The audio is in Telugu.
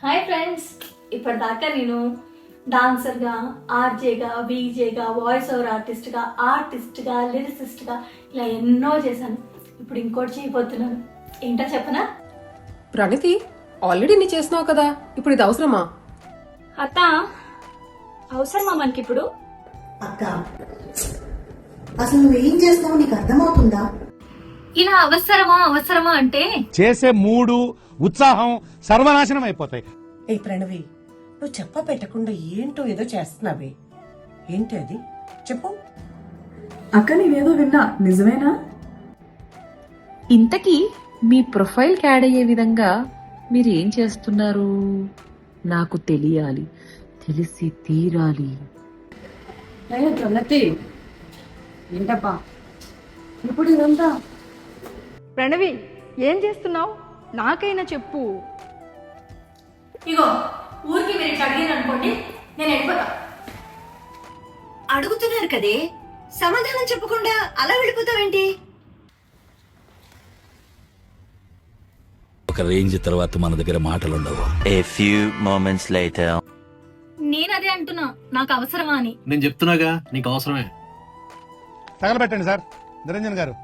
హాయ్ ఫ్రెండ్స్, ఇప్పటిదాకా నేను డాన్సర్గా, ఆర్జేగా, వీజేగా, వాయిస్ ఓవర్ ఆర్టిస్ట్గా, లిరిసిస్ట్గా ఇలా ఎన్నో చేశాను. ఇప్పుడు ఇంకోటి చేయబోతున్నాను. ఏంటో చెప్పనా? ప్రణితి, ఆల్రెడీ నీ చేస్తున్నావు కదా, ఇప్పుడు ఇది అవసరమా? అత్త, అవసరమా మనకిప్పుడు? అక్క, అసలు నువ్వేం చేస్తావు నీకు అర్థమవుతుందా? ఇలా అవసరమా అంటే చేసే మూడు ఉత్సాహం సర్వనాశనం అయిపోతాయి. ఏ ప్రణవి, నువ్వు చెప్ప పెట్టకుండా ఏంటో ఏదో చేస్తున్నావే, ఏంటి అది చెప్పు. అక్క, నేనేదో విన్నా, నిజమేనా? ఇంతకీ మీ ప్రొఫైల్ యాడ్ అయ్యే విధంగా మీరు ఏం చేస్తున్నారు నాకు తెలియాలి, తెలిసి తీరాలి. ప్రణతి, ఏంటబ్బా ఇప్పుడు ఇదంతా? ప్రణవి, ఏం చేస్తున్నావు? నాకైనా చెప్పు. ఇగో, ఊరికి మీరు ఇట్లా అడిగారు అనుకోండి, నేను వెళ్ళిపోతా. అడుగుతున్నారు కదే, సమాధానం చెప్పకుండా అలా వెళ్ళిపోతావేంటి? ఒక రేంజ్ తర్వాత మన దగ్గర మాటలుండవు. A few moments later. నేను అదే అంటున్నా, నాకు అవసరమా అని. నేను చెప్తున్నాగా, నీకు అవసరమే. తగలబెట్టండి సార్ నిరంజన్ గారు.